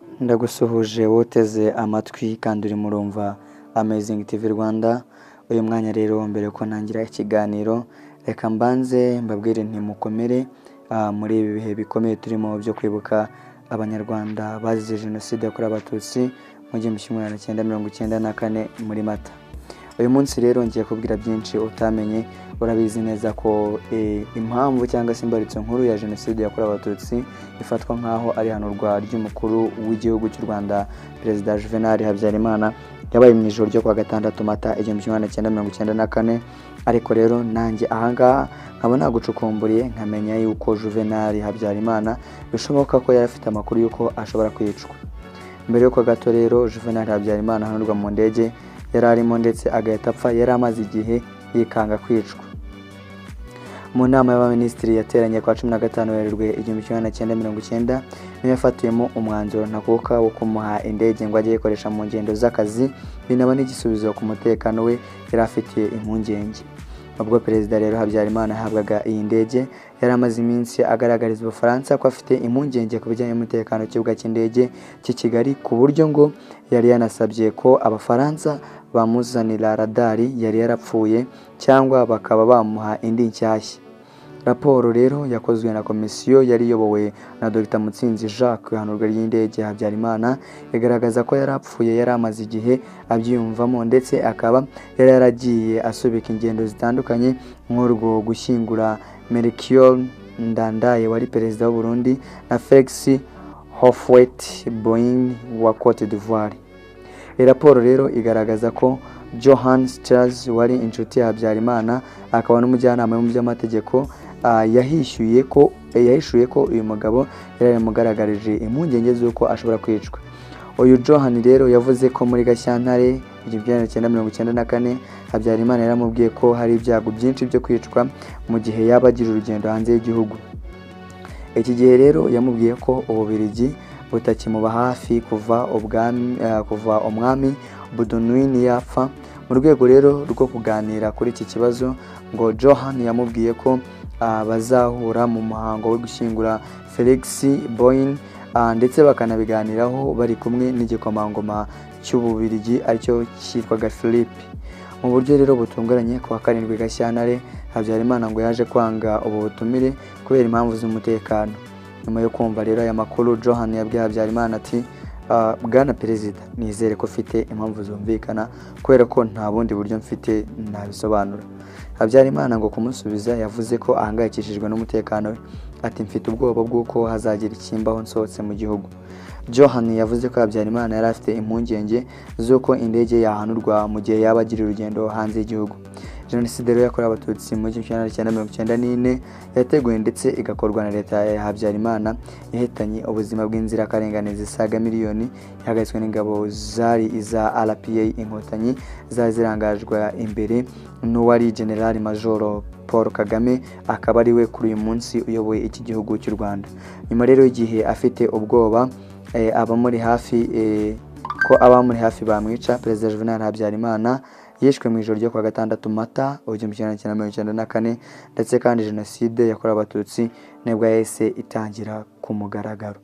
Ndagusuhuje woteze amatwi kandi uri murumva Amazing TV Rwanda. Uyu mwanya rero mbere ko ntangira ikiganiro reka mbanze mbabwire ntimukomere muri ibi bihe bikomeye turimo byo kwibuka abanyarwanda bazize jenoside yakorewe abatutsi mu 1994 muri Mata. Uyu munsi rero ngiye kubwira byinshi utamenye. Urabizi neza ko impamvu cyangwa se imbaritso nkuru ya jenoside yakorewe abatutsi ifatwa nkaho ari hanurwa ry'umukuru w'igihugu cy'u Rwanda Perezida Juvenal Habyarimana yabaye mu ijoro ryo kwa gatandatu Mata 1994. Ariko rero nanjye ahangaha nkaba nagucukumburiye nkamenya yuko Juvenal Habyarimana bishoboka ko yari afite amakuru yuko ashobora kwicwa. Mbere yuko gato rero Juvenal Habyarimana hanurwa mu ndege yari arimo ndetse agahita apfa, yari amaze igihe yikanga kwicwa. Mu nama y'abaminisitiri yateranye kwa 15 Werurwe 1990 niyo yafatiyemo umwanzuro ntakuka wo kumuha indege ngo ajye yikoresha mu ngendo z'akazi, binaba n'igisubizo ku mutekano we yari afitiye impungenge. Ubwo Perezida rero Habyarimana yahabwaga iyi ndege yari amaze iminsi agaragariza Ubufaransa ko afite impungenge ku bijyanye n'umutekano w'ikibuga cy'indege cy'i Kigali, ku buryo ngo yari yanasabye ko Abafaransa bamuzanira radari yari yarapfuye cyangwa bakaba bamuha indi nshyashya. Raporo rero yakozwe na komisiyo yari iyobowe na Dr Mutsinzi Jacques hanurwa ry'indege Habyarimana igaragaza ko yarapfuye yari amaze igihe abyiyumvamo, ndetse akaba yari yaragiye asubika ingendo zitandukanye nk'urwo gushyingura Melchior Ndadaye wari perezida w'u Burundi na Felix Houphouët-Boigny wa Cote d'Ivoire. Raporo rero igaragaza ko Johann Strauss wari inshuti ya Habyarimana akaba n'umujyanama mu by'amategeko yahishuye ko uyu mugabo yari yamugaragarije impungenge z'uko ashobora kwicwa. Uyu Johann rero yavuze ko muri Gashyantare 1994 Habyarimana yaramubwiye ko hari ibyago byinshi byo kwicwa mu gihe yaba agira urugendo hanze y'igihugu. Iki gihe rero yamubwiye ko Ububiligi butakimuba hafi kuva umwami Baudouin yapfa. Mu rwego rero rwo kuganira kuri iki kibazo ngo Johann yamubwiye ko bazahura mu muhango wo gushyingura Felix Boigny ndetse bakanabiganiraho bari kumwe n'igikomangoma cy'Ububiligi aricyo cyitwaga Philippe. Mu buryo rero butunguranye kwa 7 Gashyantare Habyarimana ngo yaje kwanga ubu butumire kubera impamvu z'umutekano. Nyuma yo kumva rero aya makuru, Johann yabwiye Habyarimana ati Bwana Perezida, nizere ko ufite impamvu zumvikana kubera ko nta bundi buryo mfite nabisobanura. Habyarimana ngo kumusubiza yavuze ko ahangayikishijwe n'umutekano we, ati mfite ubwoba bw'uko hazagira ikimbaho nsohotse mu gihugu. Johann yavuze ko Habyarimana yari afite impungenge z'uko indege yahanurwa mu gihe yaba agira urugendo hanze y'igihugu. Jenoside rero yakorewe abatutsi mu 1994 yateguwe ndetse igakorwa na leta ya Habyarimana yahitanye ubuzima bw'inzirakarengane zisaga miliyoni, yahagaritswe n'ingabo zari iza RPA inkotanyi zari zirangajwe imbere n'uwari General Major Paul Kagame, akaba ari we kuri uyu munsi uyoboye iki gihugu cy'u Rwanda. Nyuma rero igihe afite ubwoba abamuri hafi bamwica, Perezida Juvenal Habyarimana yishwe mu ijoro ryo kwa gatandatu Mata 1994, ndetse kandi jenoside yakorewe abatutsi nibwo yahise itangira ku mugaragaro.